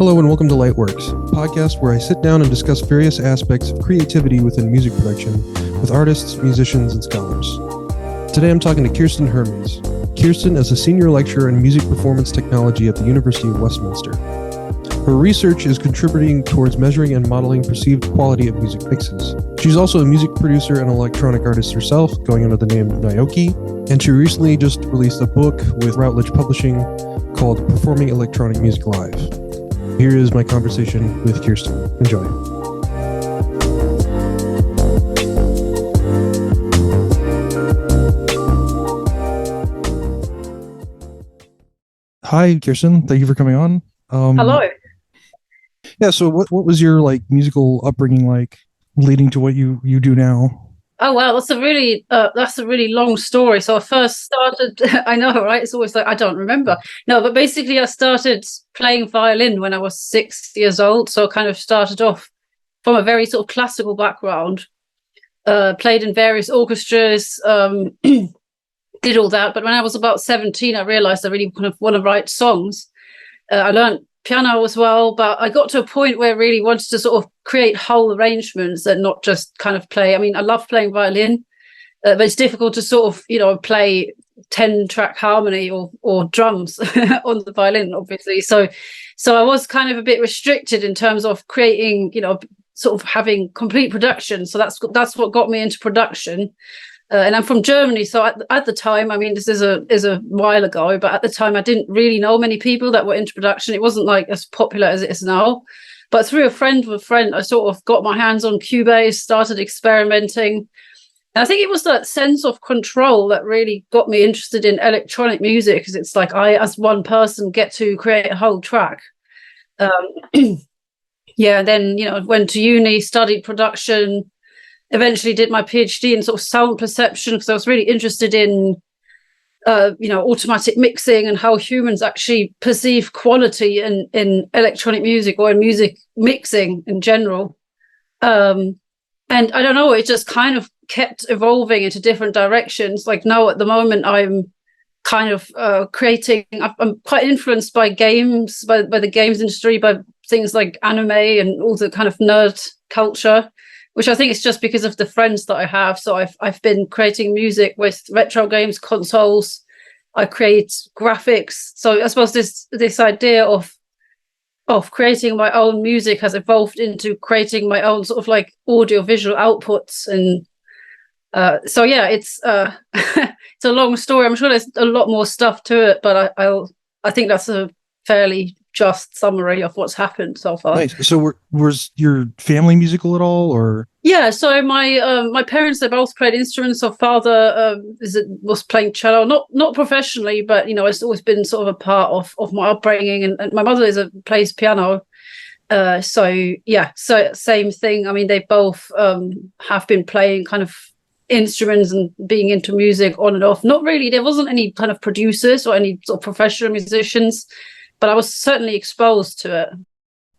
Hello and welcome to Lightworks, a podcast where I sit down and discuss various aspects of creativity within music production with artists, musicians, and scholars. Today I'm talking to Kirsten Hermes. Kirsten is a senior lecturer in music performance technology at the University of Westminster. Her research is contributing towards measuring and modeling perceived quality of music mixes. She's also a music producer and electronic artist herself, going under the name Nyokee, and she recently just released a book with Routledge Publishing called Performing Electronic Music Live. Here is my conversation with Kirsten. Enjoy. Hi, Kirsten. Thank you for coming on. Hello. Yeah, so what was your musical upbringing like leading to what you do now? Oh wow, that's a really long story. So I first started I know, right? It's always like I don't remember. No, but basically I started playing violin when I was 6 years old. So I kind of started off from a very sort of classical background, played in various orchestras, did all that. But when I was about 17, I realized I really kind of want to write songs. I learned piano as well, but I got to a point where I really wanted to sort of create whole arrangements and not just kind of play. I mean, I love playing violin, but it's difficult to sort of, play 10-track harmony or drums on the violin, obviously. So I was kind of a bit restricted in terms of creating, sort of having complete production. So that's what got me into production. And I'm from Germany, so at the time, I mean, this is a while ago, but at the time I didn't really know many people that were into production. It wasn't like as popular as it is now. But through a friend of a friend, I sort of got my hands on Cubase, started experimenting. And I think it was that sense of control that really got me interested in electronic music, because it's like I, as one person, get to create a whole track. Yeah, and then, went to uni, studied production, eventually did my PhD in sort of sound perception, because I was really interested in, automatic mixing and how humans actually perceive quality in electronic music or in music mixing in general. And I don't know, it just kind of kept evolving into different directions. Like now at the moment, I'm kind of creating, I'm quite influenced by games, by the games industry, by things like anime and all the kind of nerd culture, which I think is just because of the friends that I have. So I've been creating music with retro games, consoles. I create graphics. So I suppose this idea of creating my own music has evolved into creating my own sort of like audio visual outputs. And so yeah, it's it's a long story. I'm sure there's a lot more stuff to it, but I think that's a fairly just summary of what's happened so far. Nice. So was your family musical at all, or? Yeah, so my parents, they both played instruments. So father was playing cello, not professionally, but it's always been sort of a part of my upbringing. And my mother plays piano. So yeah, so same thing. I mean, they both have been playing kind of instruments and being into music on and off. Not really. There wasn't any kind of producers or any sort of professional musicians, but I was certainly exposed to it.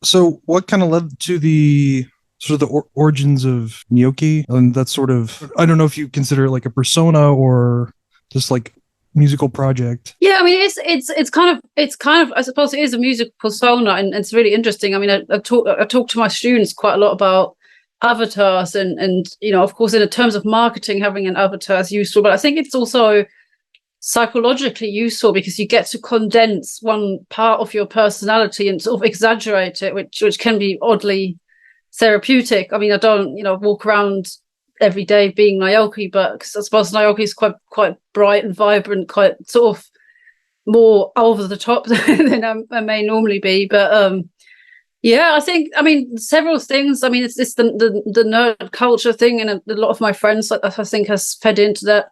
So what kind of led to the sort of the origins of Nyokee? And that's sort of, I don't know if you consider it like a persona or just like musical project. Yeah, I mean, it's kind of, I suppose it is a musical persona, and it's really interesting. I mean, I talk to my students quite a lot about avatars and of course, in terms of marketing, having an avatar is useful, but I think it's also psychologically useful because you get to condense one part of your personality and sort of exaggerate it, which can be oddly therapeutic. I mean, I don't walk around every day being Nyokee, but I suppose Nyokee is quite bright and vibrant, quite sort of more over the top than I may normally be. But yeah, I mean several things. I mean, it's the nerd culture thing, and a lot of my friends, I think, has fed into that.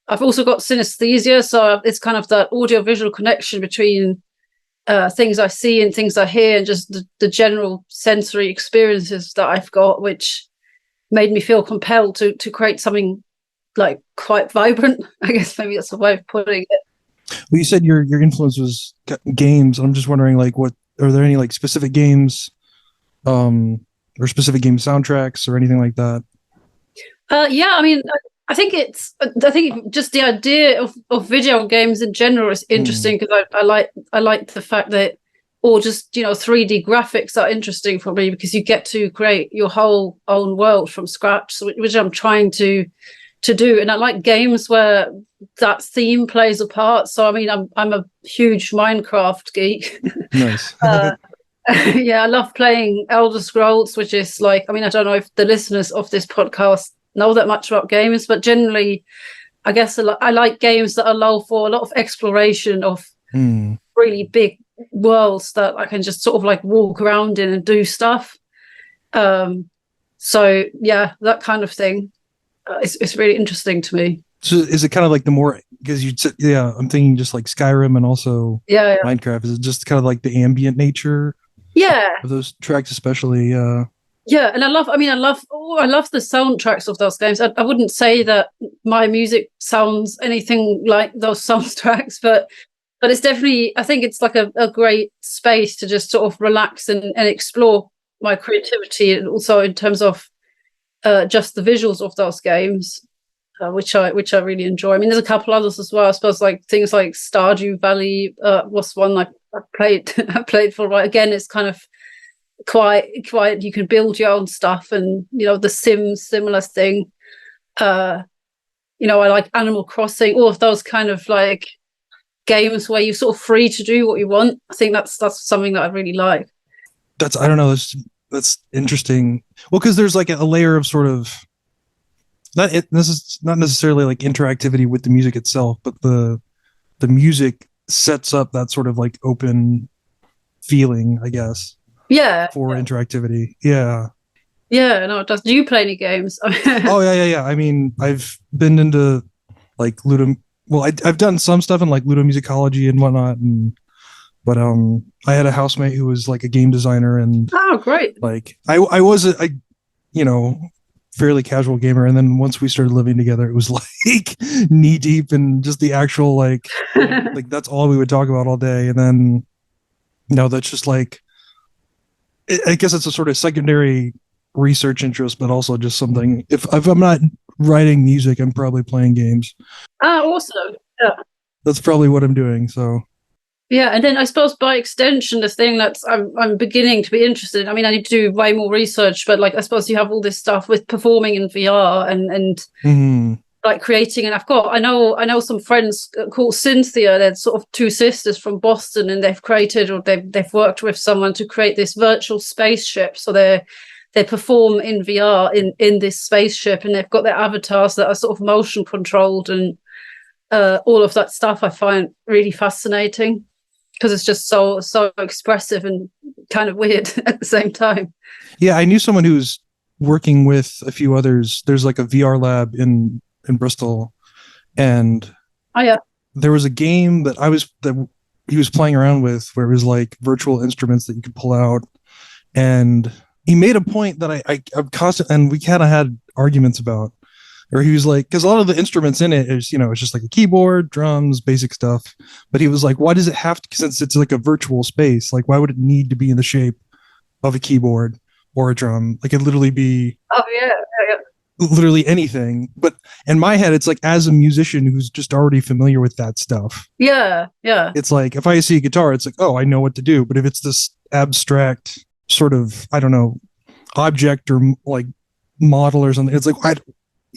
I've also got synesthesia, so it's kind of that audio-visual connection between things I see and things I hear, and just the general sensory experiences that I've got, which made me feel compelled to create something like quite vibrant. I guess maybe that's the way of putting it. Well, you said your influence was games. I'm just wondering, what are there any specific games, or specific game soundtracks or anything like that? Yeah, I mean, I think just the idea of video games in general is interesting, because I like the fact that or just 3D graphics are interesting for me because you get to create your whole own world from scratch, which I'm trying to do. And I like games where that theme plays a part. So I mean, I'm a huge Minecraft geek. Nice. Yeah, I love playing Elder Scrolls, which is like, I mean, I don't know if the listeners of this podcast know that much about games, but generally, I guess I like games that allow for a lot of exploration of really big worlds that I can just sort of like walk around in and do stuff. So yeah, that kind of thing. It's really interesting to me. So is it kind of like the more, because you said, yeah, I'm thinking just like Skyrim and also Minecraft. Is it just kind of like the ambient nature? Yeah. Of those tracks, especially. Yeah, and I love the soundtracks of those games. I wouldn't say that my music sounds anything like those soundtracks, but it's definitely, I think it's like a great space to just sort of relax and explore my creativity, and also in terms of just the visuals of those games, which I really enjoy. I mean, there's a couple others as well. I suppose like things like Stardew Valley was one I played I played for a while. Again, it's kind of quite you can build your own stuff, and the Sims, similar thing. I like Animal Crossing, all of those kind of like games where you're sort of free to do what you want. I think that's something that I really like. I don't know, that's interesting. Well, because there's like a layer of sort of this is not necessarily like interactivity with the music itself, but the music sets up that sort of like open feeling, I guess. Yeah. For interactivity. Yeah. Yeah, no, it does. Do you play any games? Oh yeah. I mean, I've been into like Ludo. Well, I've done some stuff in like ludomusicology and whatnot, but I had a housemate who was like a game designer, and oh, great. Like I was a fairly casual gamer, and then once we started living together, it was like knee deep in just the actual like that's all we would talk about all day. And then that's just like, I guess it's a sort of secondary research interest, but also just something. If I'm not writing music, I'm probably playing games. Oh, awesome! Yeah, that's probably what I'm doing. So yeah, and then I suppose by extension, the thing that I'm beginning to be interested in. I mean, I need to do way more research, but like I suppose you have all this stuff with performing in VR and like creating. And I know some friends called Cynthia. They're sort of two sisters from Boston, and they've created, or they've worked with someone to create this virtual spaceship. So they perform in VR in this spaceship, and they've got their avatars that are sort of motion controlled, and all of that stuff I find really fascinating, because it's just so expressive and kind of weird at the same time. Yeah, I knew someone who's working with a few others. There's like a VR lab in Bristol, and there was a game that he was playing around with where it was like virtual instruments that you could pull out, and he made a point that I'm constant, and we kind of had arguments about. Or he was like, because a lot of the instruments in it is, it's just like a keyboard, drums, basic stuff. But he was like, why does it have to, since it's like a virtual space, like why would it need to be in the shape of a keyboard or a drum? Like it'd literally be literally anything. But in my head, it's like, as a musician who's just already familiar with that stuff. Yeah. It's like, if I see a guitar, it's like, oh, I know what to do. But if it's this abstract sort of, I don't know, object or like model or something, it's like,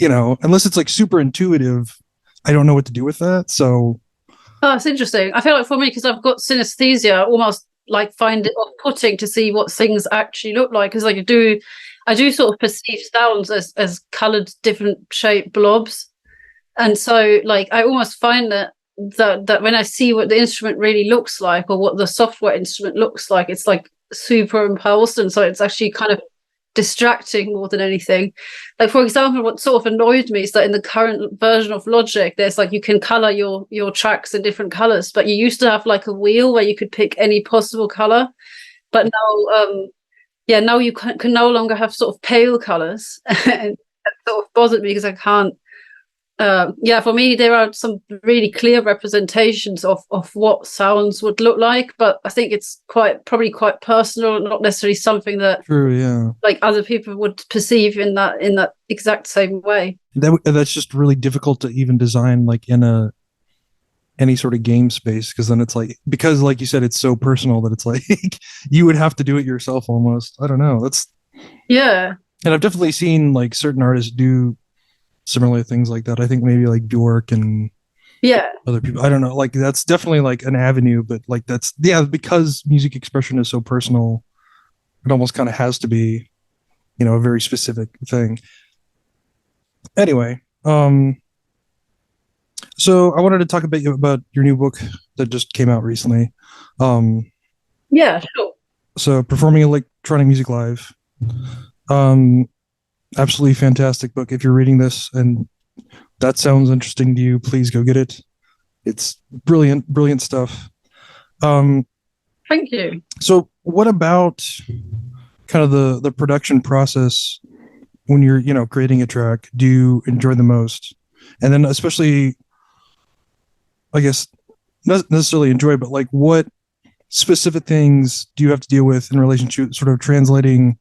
unless it's like super intuitive, I don't know what to do with that. So it's interesting. I feel like for me, because I've got synesthesia, I almost like find it off-putting to see what things actually look like, because like I do sort of perceive sounds as colored, different shaped blobs, and so like I almost find that when I see what the instrument really looks like, or what the software instrument looks like, it's like superimposed, and so it's actually kind of distracting more than anything. Like, for example, what sort of annoyed me is that in the current version of Logic, there's like, you can color your tracks in different colors, but you used to have like a wheel where you could pick any possible color, but now you can no longer have sort of pale colors. And that sort of bothered me, because I can't for me, there are some really clear representations of what sounds would look like, but I think it's probably quite personal, not necessarily something that like other people would perceive in that exact same way. That's just really difficult to even design, like in any sort of game space, because then it's like, because like you said, it's so personal that it's like you would have to do it yourself almost. I don't know. Yeah. And I've definitely seen like certain artists do similar things like that. I think maybe like Bjork and Yeah. other people. I don't know. Like that's definitely like an avenue, but like that's, yeah, because music expression is so personal, it almost kind of has to be, a very specific thing. Anyway, so I wanted to talk a bit about your new book that just came out recently. Um, Yeah, sure. so performing electronic music live. Um, Absolutely fantastic book. If you're reading this and that sounds interesting to you, please go get it. It's brilliant, brilliant stuff. Thank you. So what about kind of the production process when you're, creating a track, do you enjoy the most? And then especially, I guess, not necessarily enjoy, but like what specific things do you have to deal with in relation to sort of translating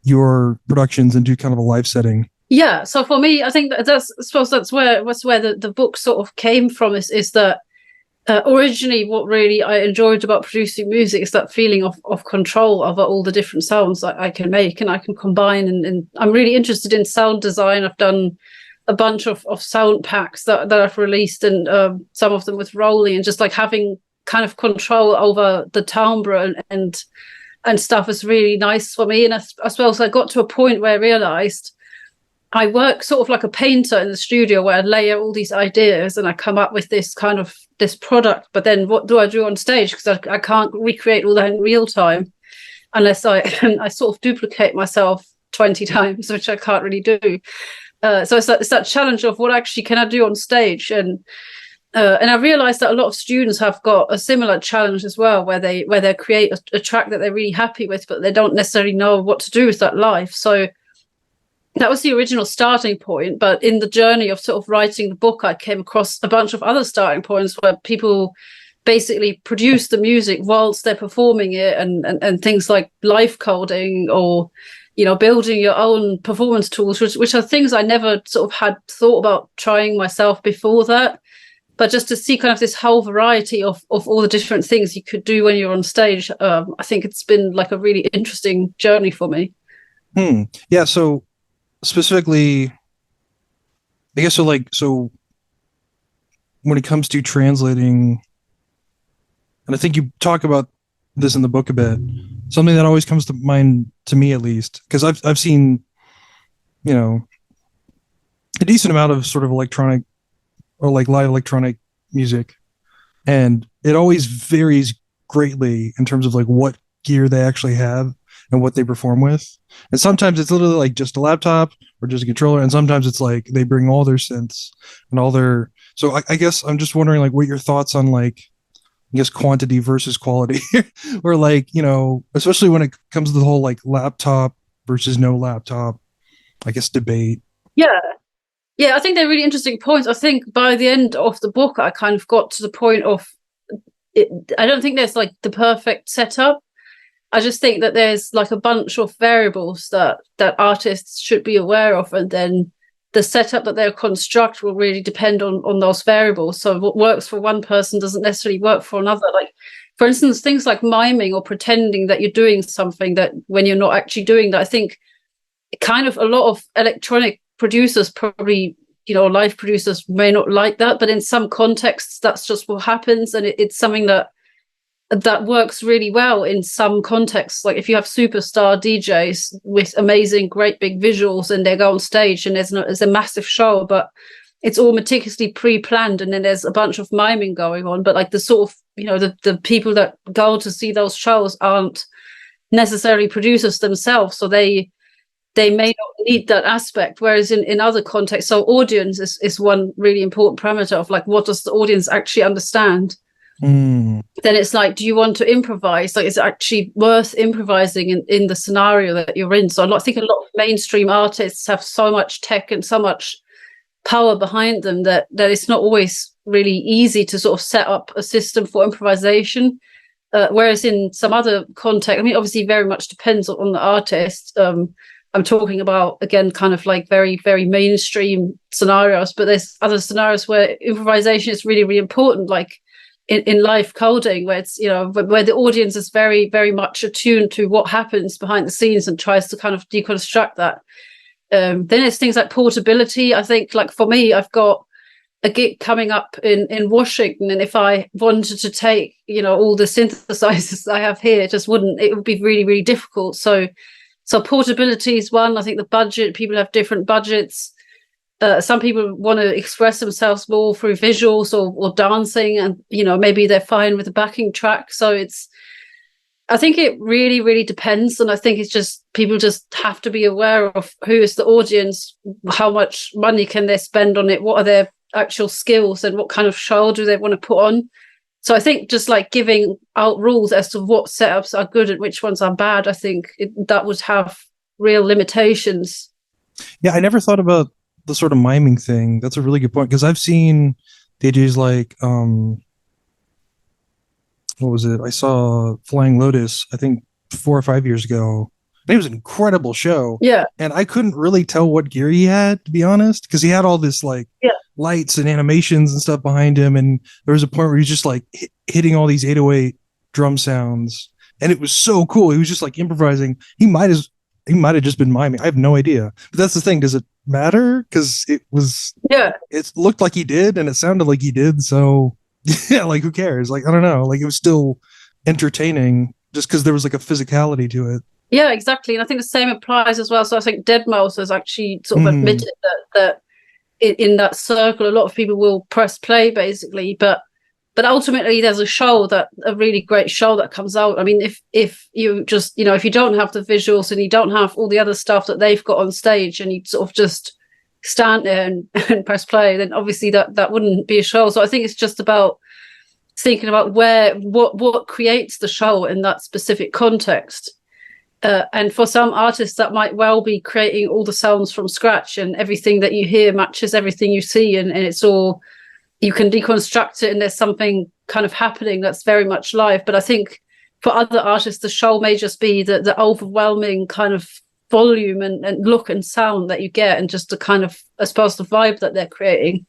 your productions into kind of a live setting? Yeah. So for me, I think I suppose that's where the book sort of came from, is that originally what really I enjoyed about producing music is that feeling of control over all the different sounds that I can make and I can combine. And I'm really interested in sound design. I've done a bunch of sound packs that I've released, and some of them with Rolly, and just like having kind of control over the timbre and stuff is really nice for me. And I suppose I got to a point where I realized I work sort of like a painter in the studio, where I layer all these ideas and I come up with this kind of this product. But then what do I do on stage? Because I can't recreate all that in real time unless I sort of duplicate myself 20 times, which I can't really do. So it's that challenge of what actually can I do on stage. And I realized that a lot of students have got a similar challenge as well, where they create a track that they're really happy with, but they don't necessarily know what to do with that live. So that was the original starting point. But in the journey of sort of writing the book, I came across a bunch of other starting points where people basically produce the music whilst they're performing it, and things like live coding, or building your own performance tools, which are things I never sort of had thought about trying myself before that. But just to see kind of this whole variety of all the different things you could do when you're on stage, I think it's been like a really interesting journey for me. Yeah. So specifically, I guess so when it comes to translating, and I think you talk about this in the book a bit, something that always comes to mind, to me at least, because I've seen, a decent amount of sort of electronic or like live electronic music, and it always varies greatly in terms of like what gear they actually have and what they perform with. And sometimes it's literally like just a laptop or just a controller, and sometimes it's like they bring all their synths and all their. So I guess I'm just wondering like what your thoughts on like, I guess, quantity versus quality or like, especially when it comes to the whole like laptop versus no laptop, I guess, debate. Yeah, I think they're really interesting points. I think by the end of the book, I kind of got to the point of it. I don't think there's like the perfect setup. I just think that there's like a bunch of variables that artists should be aware of, and then the setup that they'll construct will really depend on those variables. So what works for one person doesn't necessarily work for another. Like, for instance, things like miming or pretending that you're doing something that when you're not actually doing that. I think kind of a lot of electronic producers probably, live producers may not like that, but in some contexts, that's just what happens. And it's something that works really well in some contexts. Like if you have superstar DJs with amazing, great big visuals, and they go on stage and there's a massive show, but it's all meticulously pre-planned, and then there's a bunch of miming going on. But like the sort of, the people that go to see those shows aren't necessarily producers themselves, so they may not need that aspect. Whereas in other contexts, so audience is one really important parameter of like, what does the audience actually understand? Then it's like, do you want to improvise? Like, is it actually worth improvising in the scenario that you're in? So I think a lot of mainstream artists have so much tech and so much power behind them that it's not always really easy to sort of set up a system for improvisation. Whereas in some other context, I mean, obviously very much depends on the artist. I'm talking about, again, kind of like very, very mainstream scenarios, but there's other scenarios where improvisation is really, really important, like in live coding, where it's, where the audience is very, very much attuned to what happens behind the scenes and tries to kind of deconstruct that. Then it's things like portability. I think, like for me, I've got a gig coming up in Washington, and if I wanted to take, all the synthesizers I have here, it would be really, really difficult. So portability is one. I think the budget, people have different budgets. Some people want to express themselves more through visuals or dancing, and maybe they're fine with a backing track. So I think it really, really depends, and I think it's just people just have to be aware of who is the audience, how much money can they spend on it, what are their actual skills, and what kind of show do they want to put on. So I think just like giving out rules as to what setups are good and which ones are bad, I think that would have real limitations. Yeah, I never thought about the sort of miming thing. That's a really good point, because I've seen DJs like what was it? I saw Flying Lotus, I think 4 or 5 years ago. It was an incredible show. Yeah. And I couldn't really tell what gear he had, to be honest, because he had all this lights and animations and stuff behind him. And there was a point where he was just like hitting all these 808 drum sounds. And it was so cool. He was just like improvising. He might have just been miming. I have no idea. But that's the thing. Does it matter? Because it looked like he did and it sounded like he did. So yeah, like who cares? Like, I don't know. Like it was still entertaining just because there was like a physicality to it. Yeah, exactly. And I think the same applies as well. So I think Deadmau5 has actually sort of admitted that in that circle, a lot of people will press play basically, but ultimately there's a really great show that comes out. I mean, if you just, if you don't have the visuals and you don't have all the other stuff that they've got on stage, and you sort of just stand there and press play, then obviously that wouldn't be a show. So I think it's just about thinking about what creates the show in that specific context. And for some artists, that might well be creating all the sounds from scratch, and everything that you hear matches everything you see, and it's all, you can deconstruct it, and there's something kind of happening that's very much live. But I think for other artists, the show may just be the overwhelming kind of volume and look and sound that you get, and just the kind of, I suppose, the vibe that they're creating.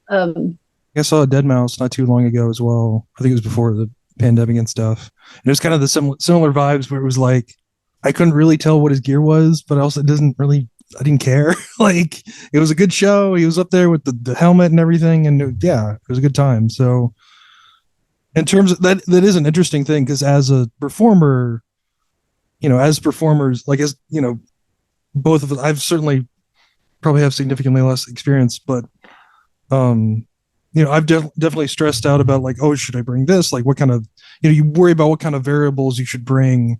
I saw a Deadmau5 not too long ago as well. I think it was before the pandemic and stuff. And it was kind of the similar vibes where it was like, I couldn't really tell what his gear was, but also I didn't care. Like, it was a good show. He was up there with the helmet and everything. And it was a good time. So in terms of that is an interesting thing, because as a performer, as performers, like, as, both of us, I've certainly probably have significantly less experience, but, I've definitely stressed out about like, oh, should I bring this? Like, what kind of, you worry about what kind of variables you should bring.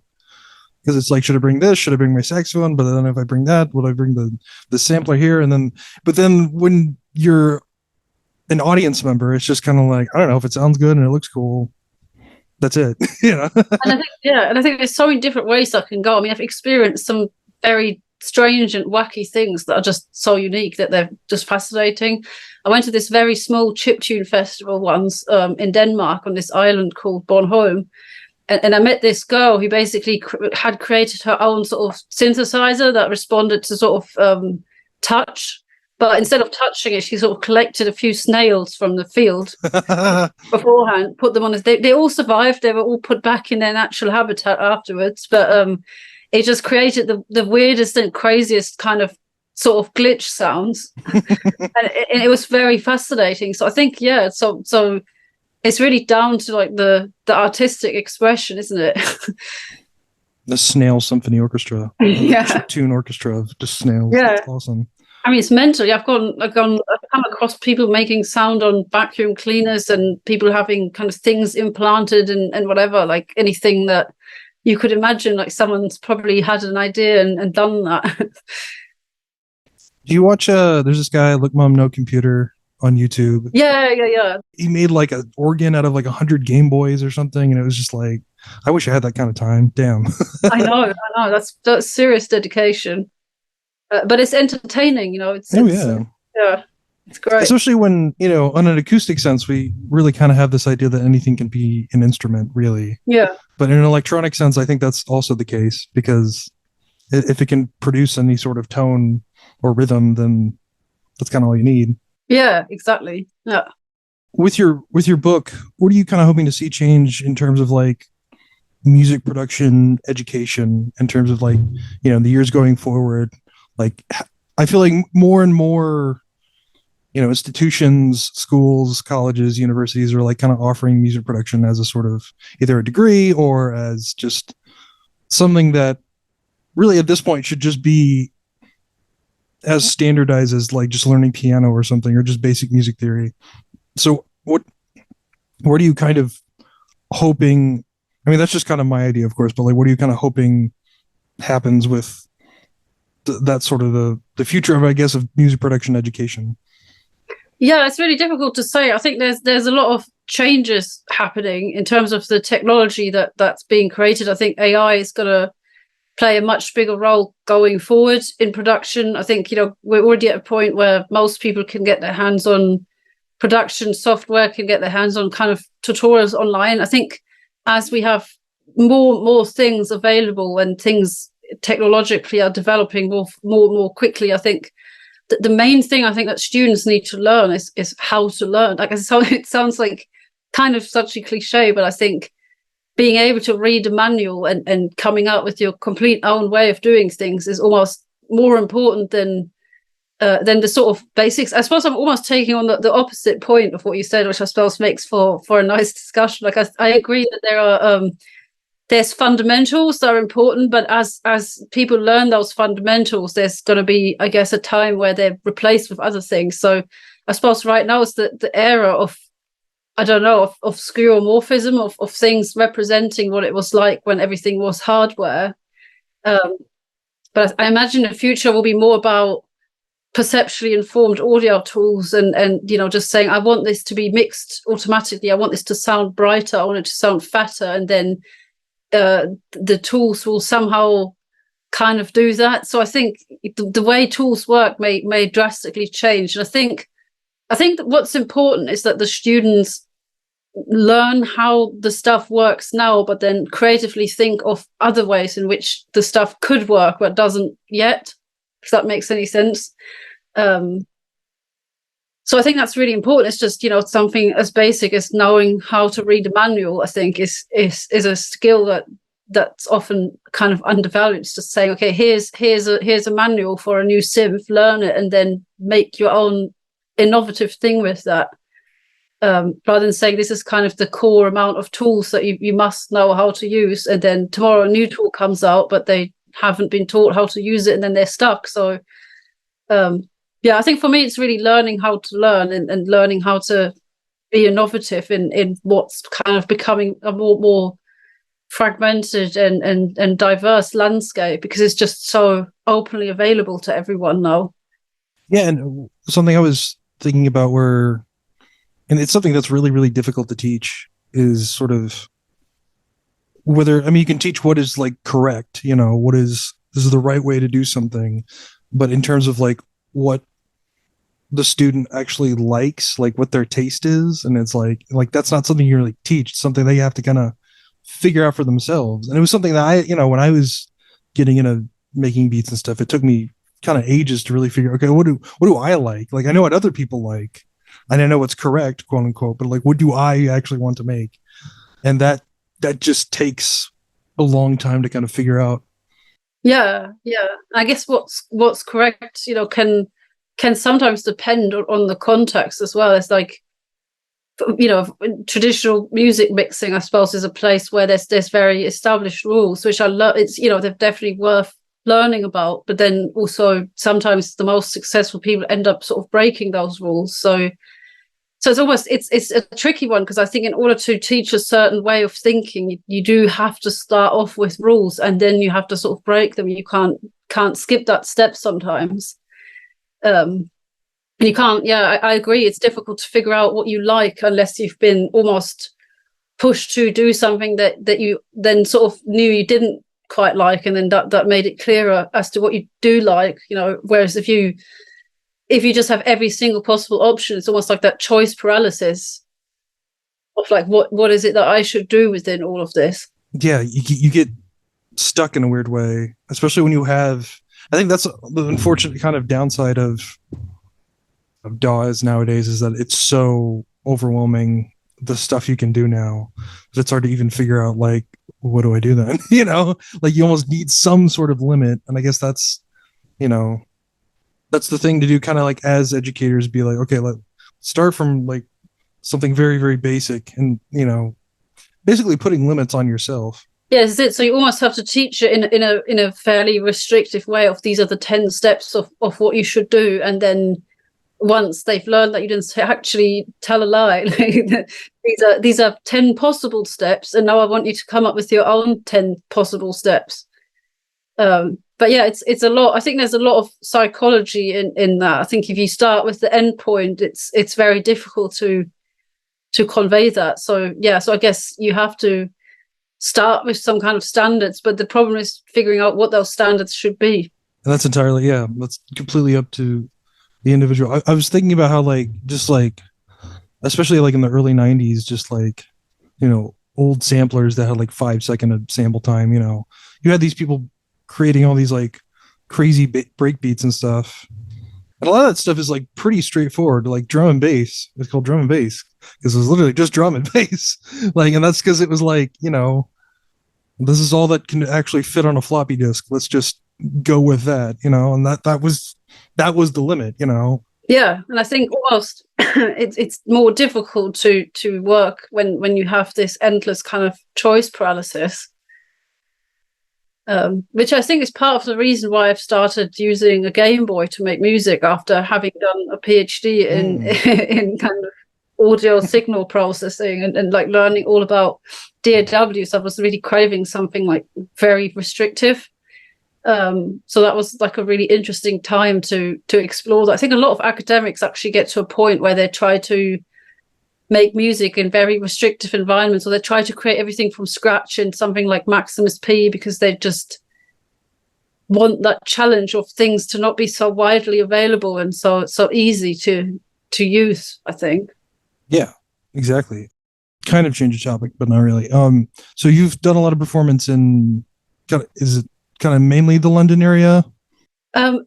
Because it's like, should I bring this? Should I bring my saxophone? But then if I bring that, would I bring the sampler here? But then when you're an audience member, it's just kind of like, I don't know, if it sounds good and it looks cool, that's it. And I think there's so many different ways that can go. I mean, I've experienced some very strange and wacky things that are just so unique that they're just fascinating. I went to this very small chiptune festival once in Denmark on this island called Bornholm. And I met this girl who basically had created her own sort of synthesizer that responded to sort of touch. But instead of touching it, she sort of collected a few snails from the field beforehand, put them on. They all survived. They were all put back in their natural habitat afterwards. But it just created the weirdest and craziest kind of sort of glitch sounds. and it was very fascinating. So I think, so it's really down to like the artistic expression, isn't it? The Snail Symphony Orchestra. Tune orchestra of just snails. Yeah. That's awesome. I mean, it's mental. I've come across people making sound on vacuum cleaners, and people having kind of things implanted and whatever, like anything that you could imagine. Like, someone's probably had an idea and done that. Do you watch there's this guy, Look Mom No Computer, on YouTube? Yeah. He made like an organ out of like 100 Game Boys or something, and it was just like, I wish I had that kind of time. Damn. I know. That's serious dedication. But it's entertaining, it's it's great. Especially when, on an acoustic sense, we really kind of have this idea that anything can be an instrument, really. Yeah. But in an electronic sense, I think that's also the case, because if it can produce any sort of tone or rhythm, then that's kind of all you need. Yeah, exactly. Yeah. With your book, what are you kind of hoping to see change in terms of like music production education, in terms of like, the years going forward? Like, I feel like more and more, institutions, schools, colleges, universities are like kind of offering music production as a sort of either a degree or as just something that really at this point should just be as standardized as like just learning piano or something, or just basic music theory. So what are you kind of hoping? I mean, that's just kind of my idea, of course, but like, what are you kind of hoping happens with that sort of the future of, I guess, of music production education? Yeah, it's really difficult to say. I think there's a lot of changes happening in terms of the technology that's being created. I think AI is going to play a much bigger role going forward in production. I think, we're already at a point where most people can get their hands on production software, can get their hands on kind of tutorials online. I think as we have more things available and things technologically are developing more quickly, I think the main thing I think that students need to learn is how to learn. Like, it sounds like kind of such a cliche, but I think being able to read a manual and coming up with your complete own way of doing things is almost more important than the sort of basics. I suppose I'm almost taking on the opposite point of what you said, which I suppose makes for a nice discussion. Like, I agree that there are there's fundamentals that are important, but as people learn those fundamentals, there's going to be, I guess, a time where they're replaced with other things. So I suppose right now is the era of, I don't know, of skeuomorphism, of things representing what it was like when everything was hardware. But I imagine the future will be more about perceptually informed audio tools and just saying, I want this to be mixed automatically. I want this to sound brighter. I want it to sound fatter. And then the tools will somehow kind of do that. So I think the way tools work may drastically change. And I think that what's important is that the students learn how the stuff works now, but then creatively think of other ways in which the stuff could work but doesn't yet, if that makes any sense. So I think that's really important. It's just, something as basic as knowing how to read a manual, I think is a skill that's often kind of undervalued. It's just saying, okay, here's a manual for a new synth, learn it, and then make your own innovative thing with that. Rather than saying this is kind of the core amount of tools that you must know how to use, and then tomorrow a new tool comes out, but they haven't been taught how to use it, and then they're stuck. So I think for me it's really learning how to learn and learning how to be innovative in what's kind of becoming a more fragmented and diverse landscape, because it's just so openly available to everyone now. Yeah, and something I was thinking about and it's something that's really, really difficult to teach, is sort of whether, I mean, you can teach what is like correct, this is the right way to do something, but in terms of like what the student actually likes, like what their taste is, and it's like that's not something you really teach. It's something they have to kind of figure out for themselves. And it was something that when I was getting into making beats and stuff, it took me kind of ages to really figure, okay, what do I like? Like, I know what other people like, and I know what's correct, quote unquote, but like, what do I actually want to make? And that just takes a long time to kind of figure out. Yeah. I guess what's correct, can sometimes depend on the context as well. It's like, traditional music mixing, I suppose, is a place where there's very established rules, which I love. It's, they're definitely worth learning about, but then also sometimes the most successful people end up sort of breaking those rules. So it's almost, it's a tricky one, because I think in order to teach a certain way of thinking, you do have to start off with rules, and then you have to sort of break them. You can't skip that step sometimes. And you can't, I agree, it's difficult to figure out what you like unless you've been almost pushed to do something that you then sort of knew you didn't quite like, and then that made it clearer as to what you do like, whereas if you just have every single possible option, it's almost like that choice paralysis of like, what is it that I should do within all of this? Yeah, you get stuck in a weird way, especially when you have. I think that's the unfortunate kind of downside of DAWs nowadays is that it's so overwhelming the stuff you can do now that it's hard to even figure out like what do I do then? Like you almost need some sort of limit, and I guess you know that's the thing to do. Kind of like as educators, be like, okay, let's start from like something very very basic, and basically putting limits on yourself. Yeah, this is it. So you almost have to teach it in a fairly restrictive way of these are the 10 steps of what you should do. And then once they've learned that you didn't actually tell a lie, like, these are 10 possible steps, and now I want you to come up with your own 10 possible steps. But yeah, it's a lot. I think there's a lot of psychology in that. I think if you start with the end point, it's very difficult to convey that. So yeah, so I guess you have to start with some kind of standards, but the problem is figuring out what those standards should be. And that's that's completely up to the individual. I was thinking about how like just like especially like in the early 90s, just like old samplers that had like 5 second of sample time. You had these people creating all these like crazy break beats and stuff, and a lot of that stuff is like pretty straightforward, like drum and bass. It's called drum and bass because it was literally just drum and bass. Like, and that's because it was like, this is all that can actually fit on a floppy disk. Let's just go with that, and that was the limit. Yeah, and I think almost it's more difficult to work when you have this endless kind of choice paralysis. Which I think is part of the reason why I've started using a Game Boy to make music after having done a PhD in kind of audio signal processing and like learning all about DAWs. I was really craving something like very restrictive. So that was like a really interesting time to explore that. I think a lot of academics actually get to a point where they try to make music in very restrictive environments, or they try to create everything from scratch in something like Maximus P because they just want that challenge of things to not be so widely available and so easy to use, I think. Yeah, exactly. Kind of change the topic, but not really. So you've done a lot of performance in is it kind of mainly the London area?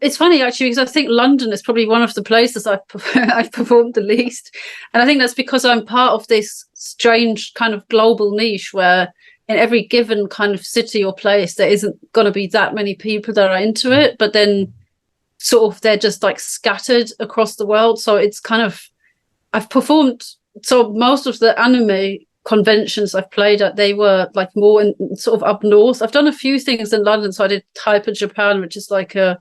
It's funny actually, because I think London is probably one of the places I've performed the least, and I think that's because I'm part of this strange kind of global niche where in every given kind of city or place there isn't going to be that many people that are into it, but then sort of they're just like scattered across the world. So it's kind of I've performed. So most of the anime conventions I've played at, they were like more in sort of up north. I've done a few things in London. So I did Hyper Japan, which is like a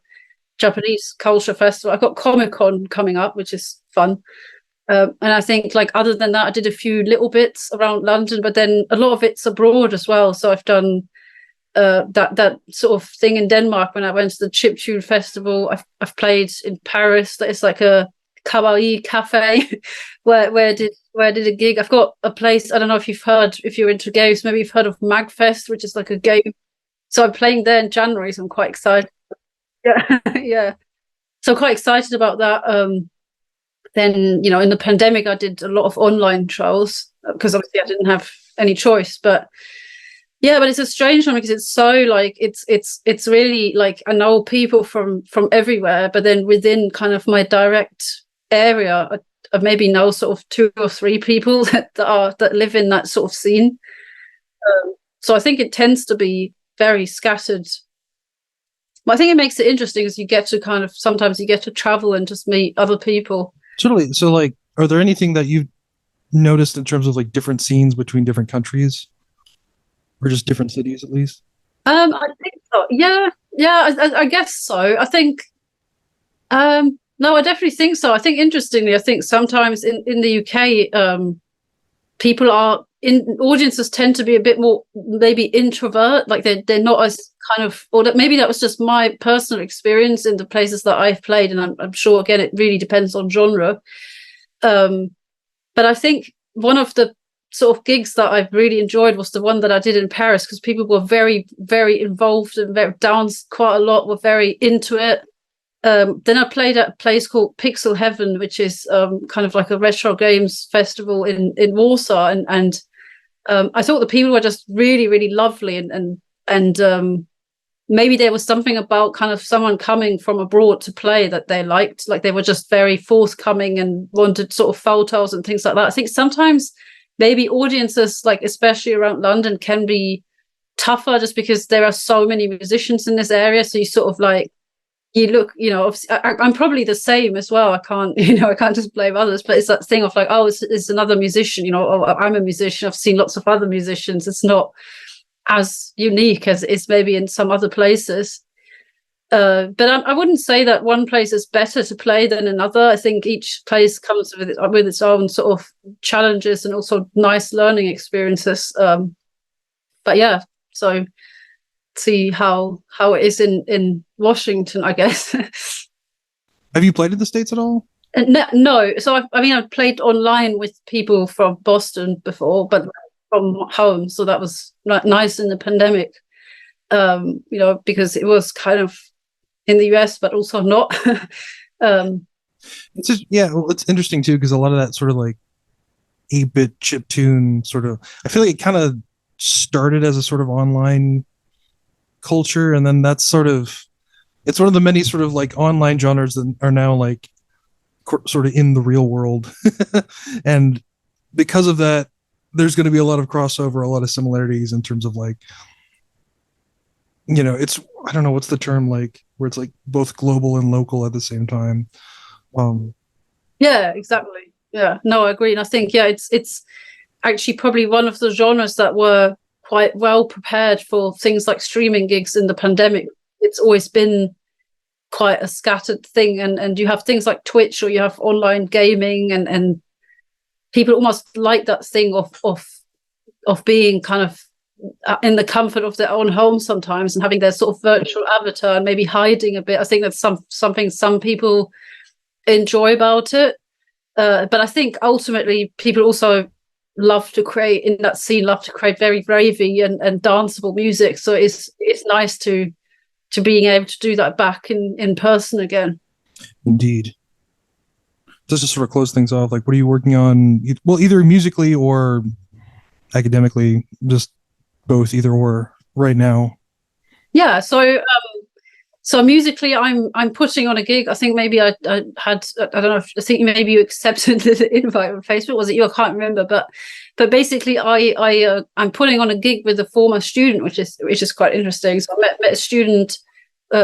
Japanese culture festival. I've got Comic-Con coming up, which is fun. And I think like other than that, I did a few little bits around London, but then a lot of it's abroad as well. So I've done that sort of thing in Denmark when I went to the Chiptune Festival. I've played in Paris. That is like a kawaii cafe where I did a gig. I've got a place, I don't know if you're into games, maybe you've heard of Magfest, which is like a game. So I'm playing there in January, so I'm quite excited. Yeah. Yeah. So quite excited about that. Then, in the pandemic, I did a lot of online shows because obviously I didn't have any choice. But yeah, but it's a strange one because it's so like it's really like I know people from everywhere, but then within kind of my direct area, I maybe know sort of 2 or 3 people that live in that sort of scene. So I think it tends to be very scattered. But I think it makes it interesting as you get to kind of sometimes you get to travel and just meet other people. Totally. So like, are there anything that you've noticed in terms of like different scenes between different countries or just different cities at least? I think so. Yeah. I guess so. I think. No, I definitely think so. I think interestingly, I think sometimes in the UK, people are audiences tend to be a bit more maybe introvert, like they're not as kind of, or that maybe that was just my personal experience in the places that I've played, and I'm sure again it really depends on genre. But I think one of the sort of gigs that I've really enjoyed was the one that I did in Paris because people were very, very involved and danced quite a lot, were very into it. Then I played at a place called Pixel Heaven, which is kind of like a retro games festival in Warsaw, and I thought the people were just really, really lovely, and and maybe there was something about kind of someone coming from abroad to play that they liked, like they were just very forthcoming and wanted sort of photos and things like that. I think sometimes maybe audiences, like especially around London, can be tougher just because there are so many musicians in this area. So you sort of like, you look, I'm probably the same as well. I can't, I can't just blame others, but it's that thing of like, oh, it's another musician, oh, I'm a musician. I've seen lots of other musicians. It's not as unique as it's maybe in some other places. But I wouldn't say that one place is better to play than another. I think each place comes with its own sort of challenges and also nice learning experiences. But yeah, so see how it is in Washington, I guess. Have you played in the States at all? No. So I've played online with people from Boston before, but from home. So that was nice in the pandemic, because it was kind of in the US, but also not. It's just, it's interesting too, because a lot of that sort of like 8-bit chiptune sort of, I feel like it kind of started as a sort of online culture, and then that's sort of, it's one of the many sort of like online genres that are now like sort of in the real world. And because of that, there's going to be a lot of crossover, a lot of similarities in terms of like, it's, I don't know, what's the term, like where it's like both global and local at the same time. Yeah, exactly. Yeah, no, I agree. And I think, it's actually probably one of the genres that were quite well prepared for things like streaming gigs in the pandemic. It's always been quite a scattered thing, and you have things like Twitch, or you have online gaming, and people almost like that thing of being kind of in the comfort of their own home sometimes, and having their sort of virtual avatar and maybe hiding a bit. I think that's something some people enjoy about it. But I think ultimately people also love to create very ravey and danceable music. So it's nice to being able to do that back in person again. Indeed. Just to sort of close things off, like what are you working on? Well, either musically or academically, just both, either or right now. Yeah. So musically, I'm putting on a gig. I think maybe I had, I don't know, I think maybe you accepted the invite on Facebook. Was it you? I can't remember. But basically, I'm putting on a gig with a former student, which is quite interesting. So I met a student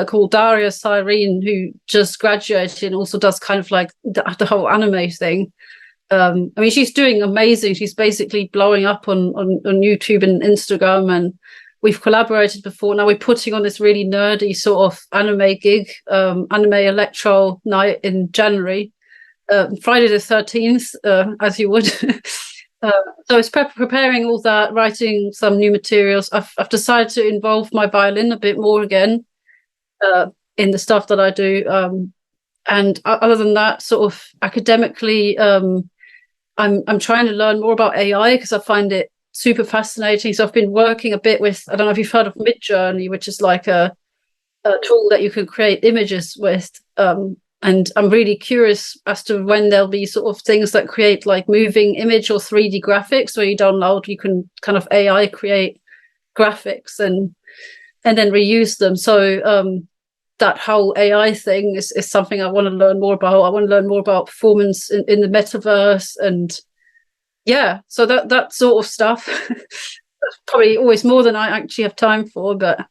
called Daria Cyrene, who just graduated and also does kind of like the whole anime thing. She's doing amazing. She's basically blowing up on YouTube and Instagram, and we've collaborated before. Now we're putting on this really nerdy sort of anime gig, anime electro night in January, Friday the 13th, as you would. So it's preparing all that, writing some new materials. I've decided to involve my violin a bit more again in the stuff that I do. And other than that, sort of academically, I'm trying to learn more about AI because I find it super fascinating. So I've been working a bit with, I don't know if you've heard of Midjourney, which is like a tool that you can create images with. And I'm really curious as to when there'll be sort of things that create like moving image or 3D graphics where you can kind of AI create graphics and then reuse them. So that whole AI thing is something I want to learn more about. I want to learn more about performance in the metaverse, and yeah, so that sort of stuff. That's probably always more than I actually have time for, but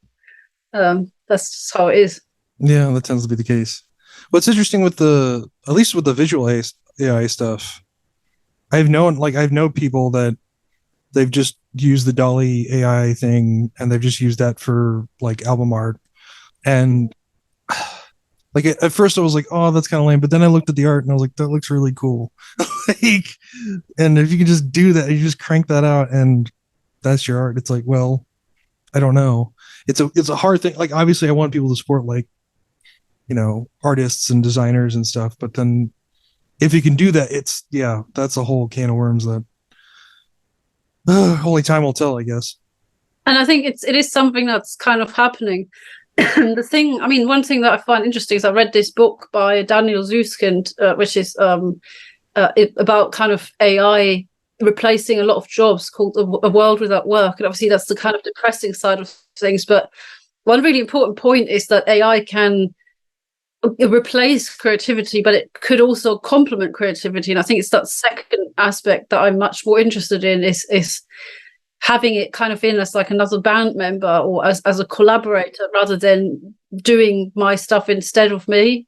that's just how it is. Yeah, that tends to be the case. What's interesting with at least with the visual AI stuff, I've known people that they've just used the Dolly AI thing and they've just used that for like album art. And like at first I was like, oh, that's kind of lame. But then I looked at the art and I was like, that looks really cool. Like, and if you can just do that, you just crank that out and that's your art. It's like, well, I don't know. It's a hard thing. Like, obviously I want people to support like, artists and designers and stuff. But then if you can do that, that's a whole can of worms that only time will tell, I guess. And I think it is something that's kind of happening. One thing that I find interesting is I read this book by Daniel Zuskind, which is about kind of AI replacing a lot of jobs, called a world without work. And obviously that's the kind of depressing side of things. But one really important point is that AI can replace creativity, but it could also complement creativity. And I think it's that second aspect that I'm much more interested in, is having it kind of in as like another band member or as a collaborator rather than doing my stuff instead of me.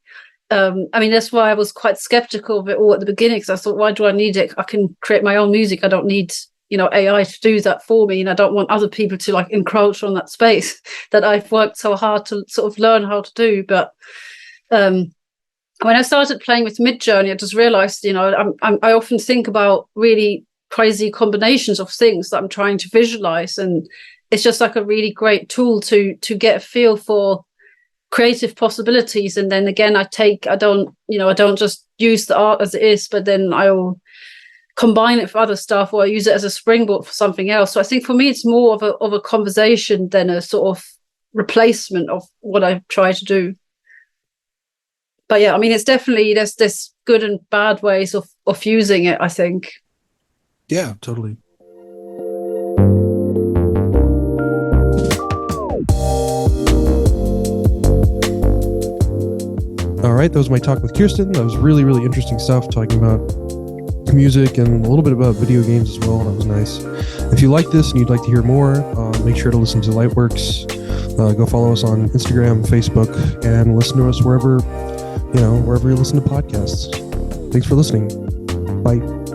I mean, that's why I was quite skeptical of it all at the beginning, because I thought, why do I need it? I can create my own music. I don't need, AI to do that for me. And I don't want other people to like encroach on that space that I've worked so hard to sort of learn how to do. But when I started playing with Midjourney, I just realized, I often think about really crazy combinations of things that I'm trying to visualize, and it's just like a really great tool to get a feel for creative possibilities. And then again, I don't just use the art as it is, but then I'll combine it with other stuff, or I use it as a springboard for something else. So I think for me, it's more of a conversation than a sort of replacement of what I try to do. But yeah, I mean, it's definitely, there's good and bad ways of using it, I think. Yeah, totally. All right, that was my talk with Kirsten. That was really, really interesting stuff, talking about music and a little bit about video games as well. That was nice. If you like this and you'd like to hear more, make sure to listen to Lightworks. Go follow us on Instagram, Facebook, and listen to us wherever you listen to podcasts. Thanks for listening. Bye.